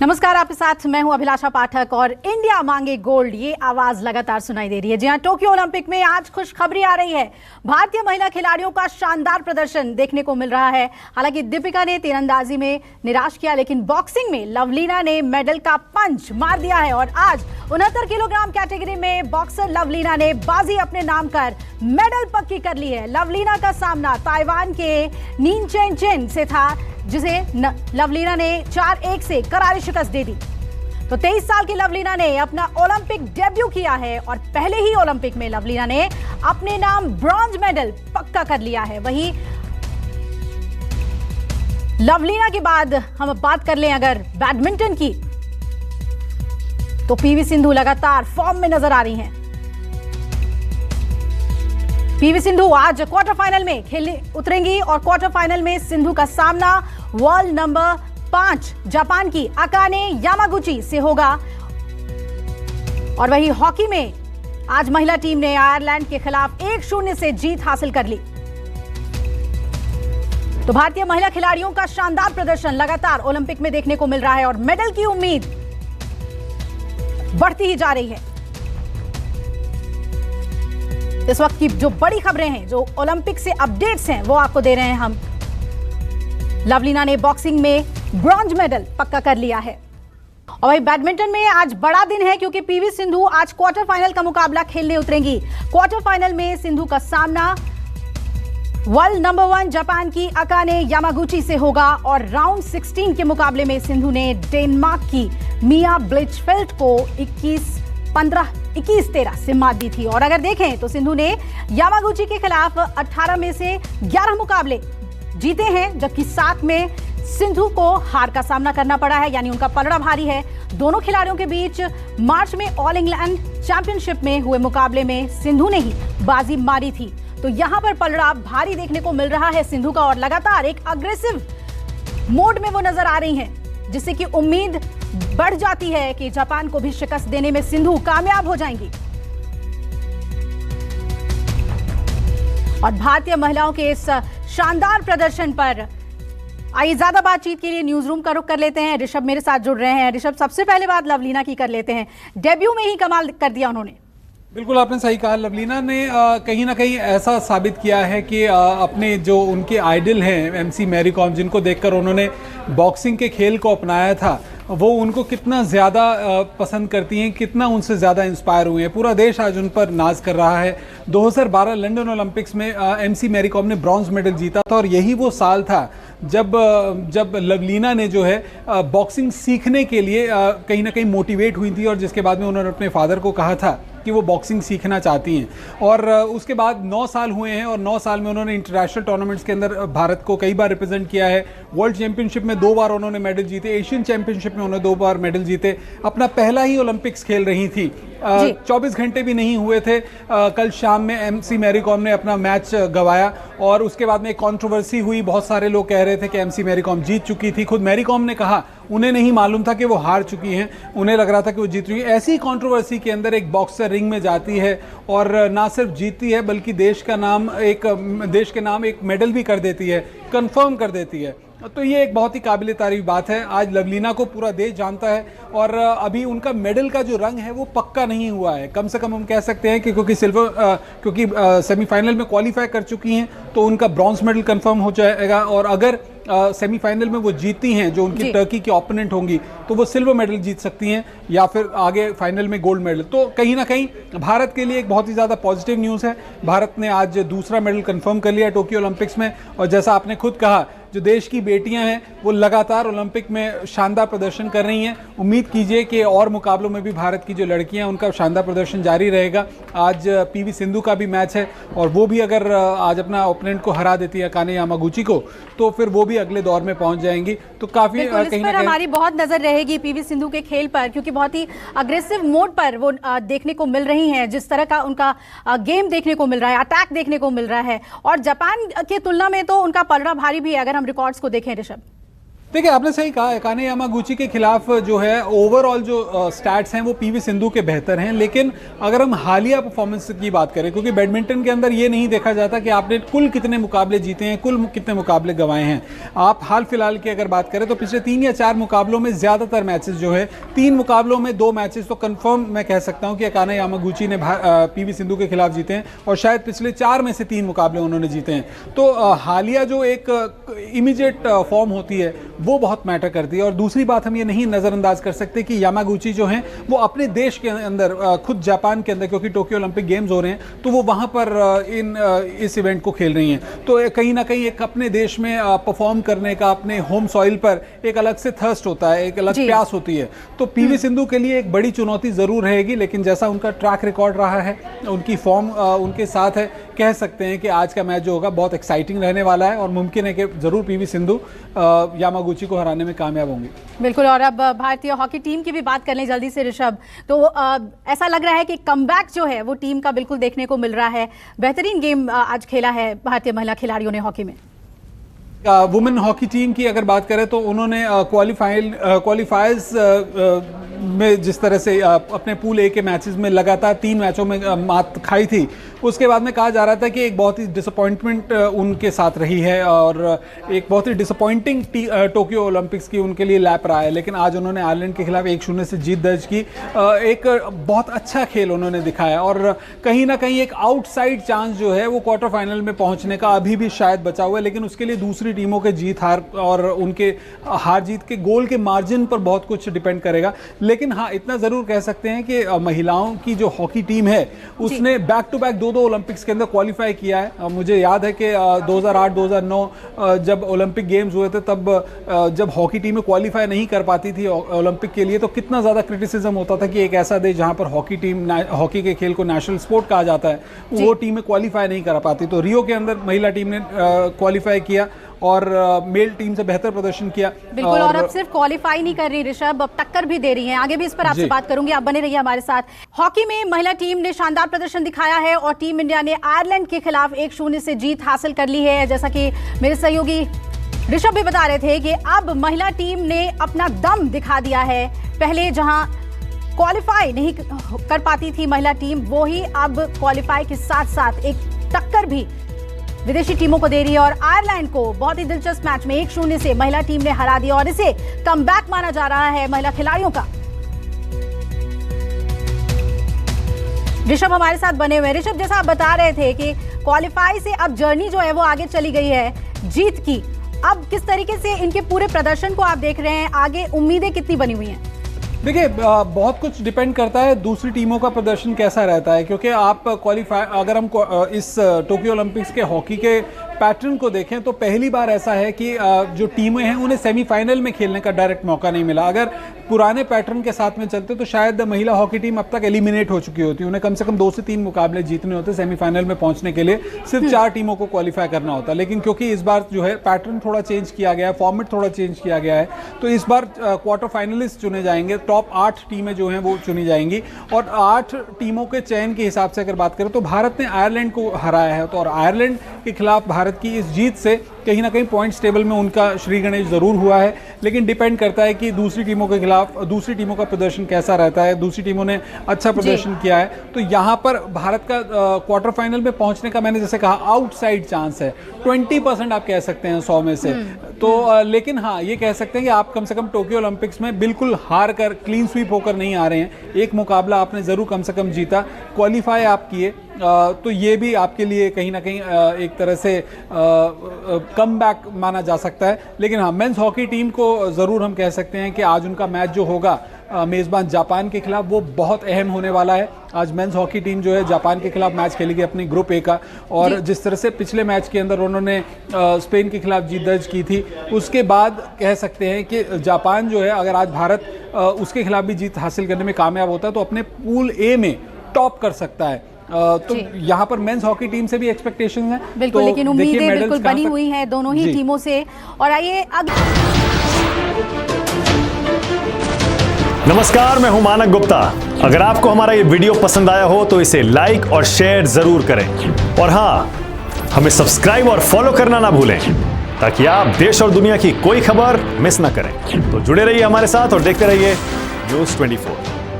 नमस्कार, आपके साथ मैं हूं अभिलाषा पाठक और इंडिया मांगे गोल्ड, ये आवाज लगातार सुनाई दे रही है। जी हां, टोक्यो ओलंपिक में आज खुशखबरी आ रही है। भारतीय महिला खिलाड़ियों का शानदार प्रदर्शन देखने को मिल रहा है। हालांकि दीपिका ने तीरंदाजी में निराश किया, लेकिन बॉक्सिंग में लवलीना ने मेडल का पंच मार दिया है और आज 69 किलोग्राम कैटेगरी में बॉक्सर लवलीना ने बाजी अपने नाम कर मेडल पक्की कर ली है। लवलीना का सामना ताइवान के नीन चेन चेन से था, जिसे लवलीना ने 4-1 से करारी शिकस्त दे दी। तो 23 साल की लवलीना ने अपना ओलंपिक डेब्यू किया है और पहले ही ओलंपिक में लवलीना ने अपने नाम ब्रॉन्ज मेडल पक्का कर लिया है। वहीं लवलीना के बाद हम बात कर लें अगर बैडमिंटन की, तो पीवी सिंधु लगातार फॉर्म में नजर आ रही हैं। पीवी सिंधु आज क्वार्टर फाइनल में खेलने उतरेंगी और क्वार्टर फाइनल में सिंधु का सामना वर्ल्ड नंबर 5 जापान की अकाने यामागुची से होगा। और वही हॉकी में आज महिला टीम ने आयरलैंड के खिलाफ 1-0 से जीत हासिल कर ली। तो भारतीय महिला खिलाड़ियों का शानदार प्रदर्शन लगातार ओलंपिक में देखने को मिल रहा है और मेडल की उम्मीद बढ़ती ही जा रही है। इस वक्त की जो बड़ी खबरें हैं, जो ओलंपिक से अपडेट्स हैं, वो आपको दे रहे हैं हम। लवलीना ने बॉक्सिंग में ब्रॉन्ज मेडल पक्का कर लिया है। और वही बैडमिंटन में आज बड़ा दिन है, क्योंकि पीवी सिंधु आज क्वार्टर फाइनल का मुकाबला खेलने उतरेंगी। क्वार्टर फाइनल में सिंधु का सामना वर्ल्ड नंबर 1 जापान की अकाने यामागुची से होगा और राउंड 16 के मुकाबले में सिंधु ने डेनमार्क की मिया ब्लिचफेल्ड को 21-13 से मात दी थी। और अगर देखें तो सिंधु ने यामागुची के खिलाफ 18 में से 11 मुकाबले जीते हैं, जबकि 7 में सिंधु को हार का सामना करना पड़ा है, यानी उनका पलड़ा भारी है। दोनों खिलाड़ियों के बीच मार्च में ऑल इंग्लैंड चैंपियनशिप में हुए मुकाबले में सिंधु ने ही बाजी मारी थी। तो यहां पर पलड़ा भारी देखने को मिल रहा है सिंधु का और लगातार एक अग्रेसिव मोड में वो नजर आ रही हैं, जिससे कि उम्मीद बढ़ जाती है कि जापान को भी शिकस्त देने में सिंधु कामयाब हो जाएंगी। और भारतीय महिलाओं के इस शानदार प्रदर्शन पर आइए ज्यादा बातचीत के लिए न्यूज रूम का रुख कर लेते हैं। ऋषभ मेरे साथ जुड़ रहे हैं। ऋषभ, सबसे पहले बात लवलीना की कर लेते हैं। डेब्यू में ही कमाल कर दिया उन्होंने। बिल्कुल, आपने सही कहा। लवलीना ने कहीं ना कहीं ऐसा साबित किया है कि अपने जो उनके आइडल हैं एमसी मैरी कॉम, जिनको देखकर उन्होंने बॉक्सिंग के खेल को अपनाया था, वो उनको कितना ज़्यादा पसंद करती हैं, कितना उनसे ज़्यादा इंस्पायर हुए हैं। पूरा देश आज उन पर नाज कर रहा है। 2012 लंदन ओलंपिक्स में एमसी मैरी कॉम ने ब्रॉन्ज मेडल जीता था और यही वो साल था जब लवलीना ने जो है बॉक्सिंग सीखने के लिए कहीं ना कहीं मोटिवेट हुई थी और जिसके बाद में उन्होंने अपने फादर को कहा था कि वो बॉक्सिंग सीखना चाहती हैं। और उसके बाद 9 साल हुए हैं और 9 साल में उन्होंने इंटरनेशनल टूर्नामेंट्स के अंदर भारत को कई बार रिप्रेजेंट किया है। वर्ल्ड चैंपियनशिप में 2 बार उन्होंने मेडल जीते, एशियन चैंपियनशिप में उन्होंने 2 बार मेडल जीते। अपना पहला ही ओलंपिक्स खेल रही थी। 24 घंटे भी नहीं हुए थे, कल शाम में एमसी मैरी कॉम ने अपना मैच गंवाया और उसके बाद में एक कंट्रोवर्सी हुई। बहुत सारे लोग कह रहे थे कि एमसी मैरी कॉम जीत चुकी थी। खुद मैरी कॉम ने कहा उन्हें नहीं मालूम था कि वो हार चुकी हैं, उन्हें लग रहा था कि वो जीत चुकी है। ऐसी कंट्रोवर्सी के अंदर एक बॉक्सर रिंग में जाती है और ना सिर्फ जीतती है बल्कि देश के नाम एक मेडल भी कर देती है, कंफर्म कर देती है। तो ये एक बहुत ही काबिल तारीफ बात है। आज लवलीना को पूरा देश जानता है और अभी उनका मेडल का जो रंग है वो पक्का नहीं हुआ है। कम से कम हम कह सकते हैं कि क्योंकि सेमीफाइनल में क्वालिफाई कर चुकी हैं तो उनका ब्रॉन्ज मेडल कंफर्म हो जाएगा और अगर सेमीफाइनल में वो जीतती हैं, जो उनकी टर्की की ओपोनेंट होंगी, तो वो सिल्वर मेडल जीत सकती हैं या फिर आगे फाइनल में गोल्ड मेडल। तो कहीं ना कहीं भारत के लिए एक बहुत ही ज़्यादा पॉजिटिव न्यूज़ है। भारत ने आज दूसरा मेडल कंफर्म कर लिया टोक्यो ओलंपिक्स में और जैसा आपने खुद कहा, जो देश की बेटियां हैं वो लगातार ओलंपिक में शानदार प्रदर्शन कर रही हैं। उम्मीद कीजिए कि और मुकाबलों में भी भारत की जो लड़कियां हैं उनका शानदार प्रदर्शन जारी रहेगा। आज पीवी सिंधु का भी मैच है और वो भी अगर आज अपना ओपोनेंट को हरा देती है अकाने यामागुची को, तो फिर वो भी अगले दौर में पहुंच जाएंगी। तो काफी कहीं पर हमारी बहुत नजर रहेगी पीवी सिंधु के खेल पर, क्योंकि बहुत ही अग्रेसिव मोड पर वो देखने को मिल रही हैं। जिस तरह का उनका गेम देखने को मिल रहा है, अटैक देखने को मिल रहा है और जापान की तुलना में तो उनका पलड़ा भारी भी है अगर हम रिकॉर्ड्स को देखें। ऋषभ, देखिए, आपने सही कहा, अकाने यामागुची के खिलाफ जो है ओवरऑल जो स्टैट्स हैं वो पीवी सिंधु के बेहतर हैं, लेकिन अगर हम हालिया परफॉर्मेंस की बात करें, क्योंकि बैडमिंटन के अंदर ये नहीं देखा जाता कि आपने कुल कितने मुकाबले जीते हैं, कुल कितने मुकाबले गंवाए हैं। आप हाल फिलहाल की अगर बात करें तो पिछले 3 या 4 मुकाबलों में ज़्यादातर मैचेस जो है, 3 मुकाबलों में 2 मैचेस तो कन्फर्म मैं कह सकता हूँ कि अकाने यामागुची ने पीवी सिंधु के खिलाफ जीते हैं, और शायद पिछले 4 में से 3 मुकाबले उन्होंने जीते हैं। तो हालिया जो एक इमीडिएट फॉर्म होती है वो बहुत मैटर करती है। और दूसरी बात हम ये नहीं नज़रअंदाज कर सकते कि यामागुची जो हैं वो अपने देश के अंदर, खुद जापान के अंदर, क्योंकि टोक्यो ओलंपिक गेम्स हो रहे हैं तो वो वहाँ पर इस इवेंट को खेल रही हैं, तो कहीं ना कहीं एक अपने देश में परफॉर्म करने का, अपने होम सॉइल पर एक अलग से थर्स्ट होता है, एक अलग प्यास होती है। तो पीवी सिंधु के लिए एक बड़ी चुनौती ज़रूर रहेगी, लेकिन जैसा उनका ट्रैक रिकॉर्ड रहा है, उनकी फॉर्म उनके साथ है, कह सकते हैं कि आज का मैच जो होगा बहुत एक्साइटिंग रहने वाला है, और मुमकिन है कि ज़रूर पीवी सिंधु यामागुची को हराने में कामयाब होंगी। बिल्कुल। और अब भारतीय हॉकी टीम की भी बात कर लें जल्दी से ऋषभ, तो ऐसा लग रहा है कि कमबैक जो है वो टीम का बिल्कुल देखने को मिल रहा है। बेहतरीन गेम आज खेला है भारतीय महिला खिलाड़ियों ने हॉकी में। वुमेन हॉकी टीम की अगर बात करें तो उन्होंने क्वालिफायर्स में जिस तरह से अपने पूल ए के मैचेस में लगातार 3 मैचों में मात खाई थी, उसके बाद में कहा जा रहा था कि एक बहुत ही डिसअपॉइंटमेंट उनके साथ रही है, और एक बहुत ही डिसअपॉइंटिंग टोक्यो ओलंपिक्स की उनके लिए लैप रहा है। लेकिन आज उन्होंने आयरलैंड के खिलाफ 1-0 से जीत दर्ज की। एक बहुत अच्छा खेल उन्होंने दिखाया, और कहीं ना कहीं एक आउटसाइड चांस जो है वो क्वार्टर फाइनल में पहुंचने का अभी भी शायद बचा हुआ है, लेकिन उसके लिए दूसरी टीमों के जीत हार और उनके हार जीत के गोल के मार्जिन पर बहुत कुछ डिपेंड करेगा। लेकिन हाँ, इतना जरूर कह सकते हैं कि महिलाओं की जो हॉकी टीम है उसने बैक टू बैक 2 ओलंपिक्स के अंदर क्वालिफाई किया है। मुझे याद है कि 2008-2009 जब ओलंपिक गेम्स हुए थे, तब जब हॉकी टीमें क्वालिफाई नहीं कर पाती थी ओलंपिक के लिए, तो कितना ज़्यादा क्रिटिसिज्म होता था कि एक ऐसा देश जहाँ पर हॉकी के खेल को नेशनल स्पोर्ट कहा जाता है, वो टीमें क्वालिफाई नहीं कर पाती। तो रियो के अंदर महिला टीम ने क्वालिफाई किया और मेल टीम से बेहतर प्रदर्शन किया। बिल्कुल। और अब सिर्फ क्वालिफाई नहीं कर रही ऋषभ, अब टक्कर भी दे रही है। आगे भी इस पर आपसे बात करूंगी, आप बने रहिए हमारे साथ। हॉकी में महिला टीम ने शानदार प्रदर्शन दिखाया है और टीम इंडिया ने आयरलैंड के खिलाफ 1-0 से जीत हासिल कर ली है। जैसा कि मेरे सहयोगी ऋषभ भी बता रहे थे कि अब महिला टीम ने अपना दम दिखा दिया है। पहले जहां क्वालिफाई नहीं कर पाती थी महिला टीम, वो ही अब क्वालिफाई के साथ साथ एक टक्कर भी विदेशी टीमों को दे रही है। और आयरलैंड को बहुत ही दिलचस्प मैच में 1-0 से महिला टीम ने हरा दिया, और इसे कमबैक माना जा रहा है महिला खिलाड़ियों का। ऋषभ हमारे साथ बने हुए। ऋषभ, जैसा आप बता रहे थे कि क्वालिफाई से अब जर्नी जो है वो आगे चली गई है जीत की, अब किस तरीके से इनके पूरे प्रदर्शन को आप देख रहे हैं, आगे उम्मीदें कितनी बनी हुई हैं? देखिए, बहुत कुछ डिपेंड करता है दूसरी टीमों का प्रदर्शन कैसा रहता है, क्योंकि आप क्वालिफाई, अगर हम इस टोक्यो ओलंपिक्स के हॉकी के पैटर्न को देखें तो पहली बार ऐसा है कि जो टीमें हैं उन्हें सेमीफाइनल में खेलने का डायरेक्ट मौका नहीं मिला। अगर पुराने पैटर्न के साथ में चलते तो शायद महिला हॉकी टीम अब तक एलिमिनेट हो चुकी होती, उन्हें कम से कम 2 से 3 मुकाबले जीतने होते सेमीफाइनल में पहुंचने के लिए, सिर्फ 4 टीमों को क्वालिफाई करना होता। लेकिन क्योंकि इस बार जो है पैटर्न थोड़ा चेंज किया गया है, फॉर्मेट थोड़ा चेंज किया गया है, तो इस बार क्वार्टर फाइनलिस्ट चुने जाएंगे, टॉप 8 टीमें जो हैं वो चुनी जाएंगी, और 8 टीमों के चयन के हिसाब से अगर बात करें तो भारत ने आयरलैंड को हराया है। तो और आयरलैंड के खिलाफ भारत की इस जीत से कहीं ना कहीं पॉइंट्स टेबल में उनका श्री गणेश जरूर हुआ है, लेकिन डिपेंड करता है कि दूसरी टीमों के खिलाफ दूसरी टीमों का प्रदर्शन कैसा रहता है। दूसरी टीमों ने अच्छा प्रदर्शन किया है, तो यहाँ पर भारत का क्वार्टर फाइनल में पहुंचने का, मैंने जैसे कहा, आउटसाइड चांस है 20% आप कह सकते हैं 100 में से। तो लेकिन हाँ, ये कह सकते हैं कि आप कम से कम टोक्यो ओलंपिक्स में बिल्कुल हार कर, क्लीन स्वीप होकर नहीं आ रहे हैं। एक मुकाबला आपने जरूर कम से कम जीता, क्वालिफाई आप किए, तो ये भी आपके लिए कहीं ना कहीं एक तरह से कमबैक माना जा सकता है। लेकिन हाँ, मेंस हॉकी टीम को ज़रूर हम कह सकते हैं कि आज उनका मैच जो होगा मेज़बान जापान के खिलाफ, वो बहुत अहम होने वाला है। आज मेंस हॉकी टीम जो है जापान के खिलाफ मैच खेलेगी अपनी ग्रुप ए का, और जिस तरह से पिछले मैच के अंदर उन्होंने स्पेन के खिलाफ जीत दर्ज की थी, उसके बाद कह सकते हैं कि जापान जो है, अगर आज भारत उसके खिलाफ भी जीत हासिल करने में कामयाब होता है तो अपने पूल ए में टॉप कर सकता है। तो यहाँ पर मेंस हॉकी टीम से भी एक्सपेक्टेशन है बिल्कुल, तो लेकिन उम्मीदें बिल्कुल बनी हुई हैं दोनों ही टीमों से। और आइए नमस्कार, मैं हूं मानक गुप्ता। अगर आपको हमारा ये वीडियो पसंद आया हो तो इसे लाइक और शेयर जरूर करें, और हाँ, हमें सब्सक्राइब और फॉलो करना ना भूलें। ताकि आप देश और दुनिया की कोई खबर मिस ना करें। तो जुड़े रहिए हमारे साथ और देखते रहिए News 24।